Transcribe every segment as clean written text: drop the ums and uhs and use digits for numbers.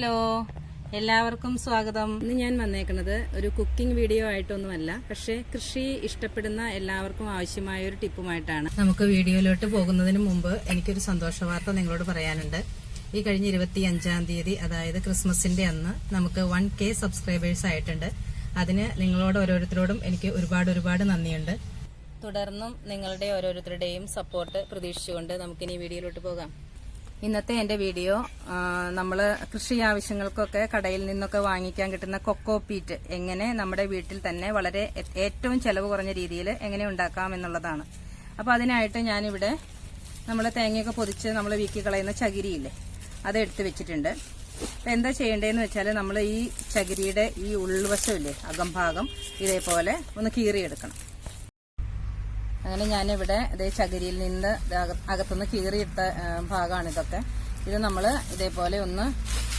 Hello, എല്ലാവർക്കും സ്വാഗതം. ഇന്ന് ഞാൻ വന്നേക്കുന്നത് ഒരു കുക്കിംഗ് വീഡിയോ ആയിട്ടൊന്നുമല്ല, പക്ഷേ കൃഷി ഇഷ്ടപ്പെടുന്ന എല്ലാവർക്കും ആവശ്യമായ ഒരു ടിപ്പുമായിട്ടാണ്. നമുക്ക് വീഡിയോയിലോട്ട് പോകുന്നതിന് മുമ്പ് എനിക്കൊരു സന്തോഷ വാർത്ത നിങ്ങളോട് പറയാനുണ്ട്. ഈ കഴിഞ്ഞ 25-ാം തീയതി, അതായത് ക്രിസ്മസിന്റെ അന്ന് നമുക്ക് 1K സബ്സ്ക്രൈബേഴ്സ് ആയിട്ടുണ്ട്. അതിന് നിങ്ങളോട് ഓരോരുത്തരോടും എനിക്ക് ഒരുപാട് നന്ദിയുണ്ട്. തുടർന്നും നിങ്ങളുടെ ഓരോരുത്തരുടെയും സപ്പോർട്ട് പ്രതീക്ഷിച്ചുകൊണ്ട് നമുക്കിനി വീഡിയോയിലോട്ട് പോകാം. ഇന്നത്തെ എൻ്റെ വീഡിയോ നമ്മൾ കൃഷി ആവശ്യങ്ങൾക്കൊക്കെ കടയിൽ നിന്നൊക്കെ വാങ്ങിക്കാൻ കിട്ടുന്ന കൊക്കോപീറ്റ് എങ്ങനെ നമ്മുടെ വീട്ടിൽ തന്നെ വളരെ ഏറ്റവും ചെലവ് കുറഞ്ഞ രീതിയിൽ എങ്ങനെ ഉണ്ടാക്കാം എന്നുള്ളതാണ്. അപ്പോൾ അതിനായിട്ട് ഞാനിവിടെ നമ്മൾ തേങ്ങയൊക്കെ പൊതിച്ച് നമ്മൾ വീക്കി കളയുന്ന ചകിരിയില്ലേ, അത് എടുത്ത് വെച്ചിട്ടുണ്ട്. അപ്പം എന്താ ചെയ്യേണ്ടതെന്ന് വെച്ചാൽ, നമ്മൾ ഈ ചകിരിയുടെ ഈ ഉൾവശമില്ലേ, അകംഭാഗം ഇതേപോലെ ഒന്ന് കീറിയെടുക്കണം. അങ്ങനെ ഞാനിവിടെ ഇതേ ചകിരിയിൽ നിന്ന് അകത്തുനിന്ന് കീറിയിട്ട ഭാഗമാണ് ഇതൊക്കെ. ഇത് നമ്മൾ ഇതേപോലെ ഒന്ന്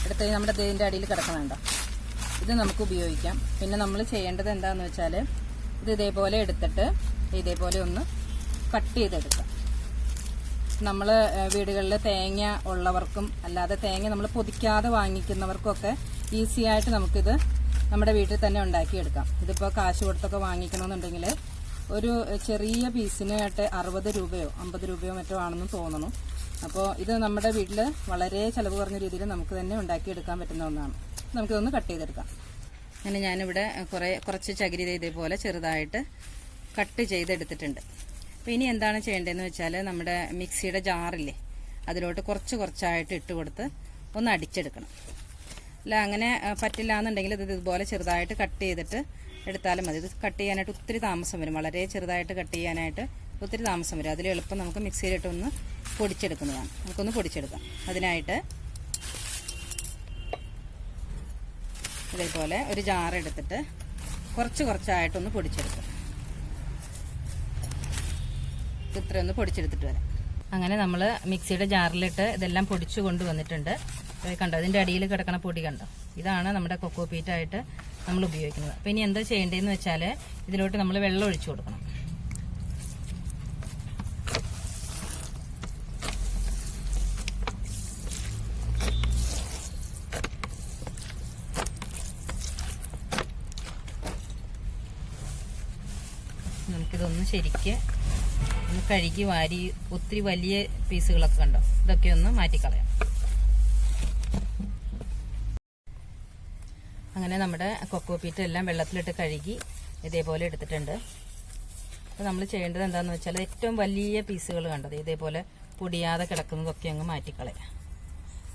എടുത്ത് നമ്മുടെ ഇതിൻ്റെ അടിയിൽ കിടക്കണുണ്ടോ, ഇത് നമുക്ക് ഉപയോഗിക്കാം. പിന്നെ നമ്മൾ ചെയ്യേണ്ടത് എന്താണെന്ന് വെച്ചാൽ, ഇത് ഇതേപോലെ എടുത്തിട്ട് ഇതേപോലെ ഒന്ന് കട്ട് ചെയ്തെടുക്കാം. നമ്മൾ വീടുകളിൽ തേങ്ങ ഉള്ളവർക്കും അല്ലാതെ തേങ്ങ നമ്മൾ പൊതിക്കാതെ വാങ്ങിക്കുന്നവർക്കൊക്കെ ഈസി ആയിട്ട് നമുക്കിത് നമ്മുടെ വീട്ടിൽ തന്നെ ഉണ്ടാക്കിയെടുക്കാം. ഇതിപ്പോൾ കാശ് കൊടുത്തൊക്കെ വാങ്ങിക്കണമെന്നുണ്ടെങ്കിൽ ഒരു ചെറിയ പീസിനായിട്ട് 60 രൂപയോ 50 രൂപയോ മറ്റോ ആണെന്ന് തോന്നുന്നു. അപ്പോൾ ഇത് നമ്മുടെ വീട്ടിൽ വളരെ ചിലവ് കുറഞ്ഞ രീതിയിൽ നമുക്ക് തന്നെ ഉണ്ടാക്കിയെടുക്കാൻ പറ്റുന്ന ഒന്നാണ്. നമുക്കിതൊന്ന് കട്ട് ചെയ്തെടുക്കാം. അങ്ങനെ ഞാനിവിടെ കുറച്ച് ചകിരി ഇതേപോലെ ചെറുതായിട്ട് കട്ട് ചെയ്തെടുത്തിട്ടുണ്ട്. അപ്പോൾ ഇനി എന്താണ് ചെയ്യേണ്ടതെന്ന് വെച്ചാൽ, നമ്മുടെ മിക്സിയുടെ ജാറില്ലേ, അതിലോട്ട് കുറച്ചായിട്ട് ഇട്ട് കൊടുത്ത് ഒന്ന് അടിച്ചെടുക്കണം. അല്ല അങ്ങനെ പറ്റില്ല എന്നുണ്ടെങ്കിൽ ഇത് ഇതുപോലെ ചെറുതായിട്ട് കട്ട് ചെയ്തിട്ട് എടുത്താലും മതി. ഇത് കട്ട് ചെയ്യാനായിട്ട് ഒത്തിരി താമസം വരും, വളരെ ചെറുതായിട്ട് കട്ട് ചെയ്യാനായിട്ട് ഒത്തിരി താമസം വരും. അതിൽ എളുപ്പം നമുക്ക് മിക്സിയിലിട്ടൊന്ന് പൊടിച്ചെടുക്കുന്നതാണ്. നമുക്കൊന്ന് പൊടിച്ചെടുക്കാം. അതിനായിട്ട് ഇതേപോലെ ഒരു ജാർ എടുത്തിട്ട് കുറച്ചായിട്ടൊന്ന് പൊടിച്ചെടുക്കാം. ഇത്രയൊന്ന് പൊടിച്ചെടുത്തിട്ട് വരാം. അങ്ങനെ നമ്മൾ മിക്സിയുടെ ജാറിലിട്ട് ഇതെല്ലാം പൊടിച്ചു കൊണ്ടുവന്നിട്ടുണ്ട്. കണ്ടോ, അതിൻ്റെ അടിയിൽ കിടക്കണ പൊടി കണ്ടോ, ഇതാണ് നമ്മുടെ കൊക്കോപീറ്റായിട്ട് നമ്മൾ ഉപയോഗിക്കുന്നത്. അപ്പോൾ ഇനി എന്താ ചെയ്യേണ്ടതെന്ന് വെച്ചാൽ, ഇതിലോട്ട് നമ്മൾ വെള്ളം ഒഴിച്ചു കൊടുക്കണം. നമുക്കിതൊന്ന് ശരിക്ക് ഒന്ന് കഴുകി വാരി, ഒത്തിരി വലിയ പീസുകളൊക്കെ കണ്ടോ, ഇതൊക്കെ ഒന്ന് മാറ്റിക്കളയാം. അങ്ങനെ നമ്മുടെ കൊക്കോപീറ്റ് എല്ലാം വെള്ളത്തിലിട്ട് കഴുകി ഇതേപോലെ എടുത്തിട്ടുണ്ട്. അപ്പോൾ നമ്മൾ ചെയ്യേണ്ടത് എന്താണെന്ന് വെച്ചാൽ, ഏറ്റവും വലിയ പീസുകൾ കണ്ടത് ഇതേപോലെ പൊടിയാതെ കിടക്കുന്നതൊക്കെ അങ്ങ് മാറ്റിക്കളയാം.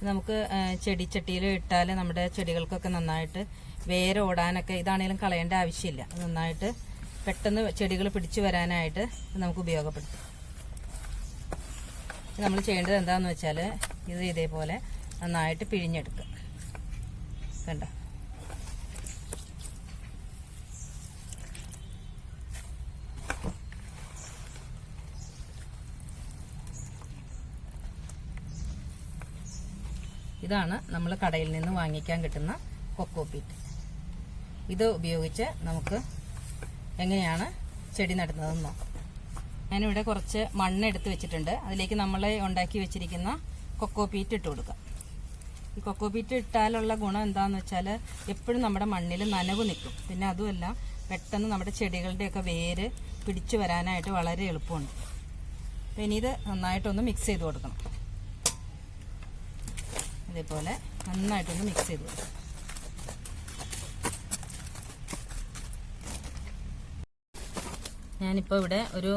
നമുക്ക് ചെടിച്ചട്ടിയിൽ ഇട്ടാൽ നമ്മുടെ ചെടികൾക്കൊക്കെ നന്നായിട്ട് വേര് ഓടാനൊക്കെ ഇതാണെങ്കിലും കളയേണ്ട ആവശ്യമില്ല. നന്നായിട്ട് പെട്ടെന്ന് ചെടികൾ പിടിച്ചു വരാനായിട്ട് നമുക്ക് ഉപയോഗപ്പെടുത്തും. നമ്മൾ ചെയ്യേണ്ടത് എന്താണെന്ന് വെച്ചാൽ, ഇത് ഇതേപോലെ നന്നായിട്ട് പിഴിഞ്ഞെടുക്കുക. കണ്ടോ, ഇതാണ് നമ്മൾ കടയിൽ നിന്ന് വാങ്ങിക്കാൻ കിട്ടുന്ന കൊക്കോപീറ്റ്. ഇത് ഉപയോഗിച്ച് നമുക്ക് എങ്ങനെയാണ് ചെടി നടുന്നതെന്ന് നോക്കാം. ഞാനിവിടെ കുറച്ച് മണ്ണ് എടുത്ത് വെച്ചിട്ടുണ്ട്. അതിലേക്ക് നമ്മൾ ഉണ്ടാക്കി വെച്ചിരിക്കുന്ന കൊക്കോപീറ്റ് ഇട്ട് കൊടുക്കാം. ഈ കൊക്കോപീറ്റ് ഇട്ടാലുള്ള ഗുണം എന്താണെന്ന് വെച്ചാൽ, എപ്പോഴും നമ്മുടെ മണ്ണിൽ നനവ് നിൽക്കും. പിന്നെ അതുമല്ല, പെട്ടെന്ന് നമ്മുടെ ചെടികളുടെയൊക്കെ വേര് പിടിച്ചു വരാനായിട്ട് വളരെ എളുപ്പമുണ്ട്. അപ്പം ഇനി ഇത് നന്നായിട്ടൊന്ന് മിക്സ് ചെയ്ത് കൊടുക്കണം. ഇതേപോലെ നന്നായിട്ടൊന്ന് മിക്സ് ചെയ്ത് കൊടുക്കണം. ഞാനിപ്പോൾ ഇവിടെ ഒരു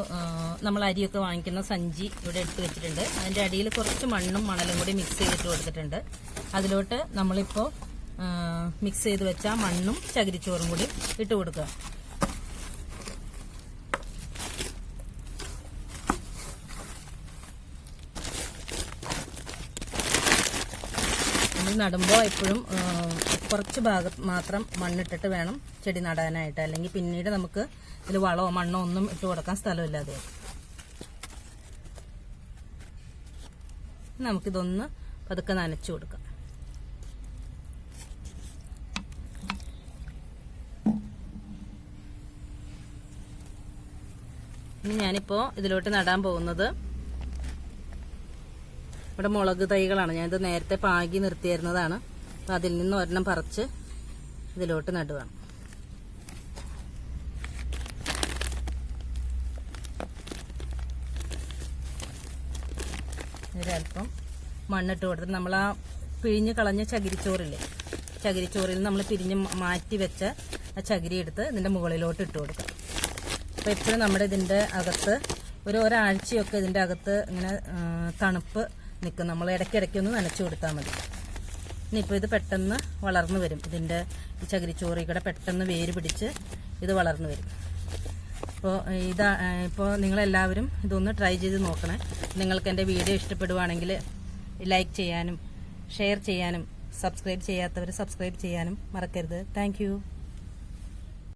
നമ്മൾ അരിയൊക്കെ വാങ്ങിക്കുന്ന സഞ്ചി ഇവിടെ എടുത്ത് വെച്ചിട്ടുണ്ട്. അതിൻ്റെ അടിയിൽ കുറച്ച് മണ്ണും മണലും കൂടി മിക്സ് ചെയ്തിട്ട് കൊടുത്തിട്ടുണ്ട്. അതിലോട്ട് നമ്മളിപ്പോൾ മിക്സ് ചെയ്ത് വെച്ച മണ്ണും ചകിരിച്ചോറും കൂടി ഇട്ട് കൊടുക്കുക. നമ്മൾ നടുമ്പോൾ എപ്പോഴും കുറച്ച് ഭാഗം മാത്രം മണ്ണിട്ടിട്ട് വേണം ചെടി നടാനായിട്ട്. അല്ലെങ്കിൽ പിന്നീട് നമുക്ക് ഇതിൽ വളമോ മണ്ണോ ഒന്നും ഇട്ട് കൊടുക്കാൻ സ്ഥലമില്ലാതെ. നമുക്കിതൊന്ന് പതുക്കെ നനച്ചു കൊടുക്കാം. ഇനി ഞാനിപ്പോൾ ഇതിലോട്ട് നടാൻ പോകുന്നത് ഇവിടെ മുളക് തൈകളാണ്. ഞാനിത് നേരത്തെ പാകി നിർത്തിയിരുന്നതാണ്. അപ്പോൾ അതിൽ നിന്ന് ഒരെണ്ണം പറിച്ച് ഇതിലോട്ട് നടുവാണ്. ഒരല്പം മണ്ണിട്ട് കൊടുത്തിട്ട് നമ്മൾ ആ പിഴിഞ്ഞ് കളഞ്ഞ ചകിരിച്ചോറില്ലേ, ചകിരിച്ചോറിൽ നമ്മൾ പിരിഞ്ഞ് മാറ്റി വെച്ച ആ ചകിരി എടുത്ത് ഇതിൻ്റെ മുകളിലോട്ട് ഇട്ട് കൊടുക്കാം. അപ്പോൾ എപ്പോഴും നമ്മുടെ ഇതിൻ്റെ അകത്ത് ഒരാഴ്ചയൊക്കെ ഇതിൻ്റെ അകത്ത് ഇങ്ങനെ തണുപ്പ് നിൽക്കും. നമ്മൾ ഇടയ്ക്കിടയ്ക്കൊന്ന് നനച്ചു കൊടുത്താൽ മതി. ഇനിയിപ്പോൾ ഇത് പെട്ടെന്ന് വളർന്നു വരും. ഇതിൻ്റെ ഈ ചകിരിച്ചോറി കൂടെ പെട്ടെന്ന് വേര് പിടിച്ച് ഇത് വളർന്നു വരും. ഇപ്പോൾ നിങ്ങളെല്ലാവരും ഇതൊന്ന് ട്രൈ ചെയ്ത് നോക്കണേ. നിങ്ങൾക്ക് എൻ്റെ വീഡിയോ ഇഷ്ടപ്പെടുവാണെങ്കിൽ ലൈക്ക് ചെയ്യാനും ഷെയർ ചെയ്യാനും സബ്സ്ക്രൈബ് ചെയ്യാത്തവർ സബ്സ്ക്രൈബ് ചെയ്യാനും മറക്കരുത്. താങ്ക്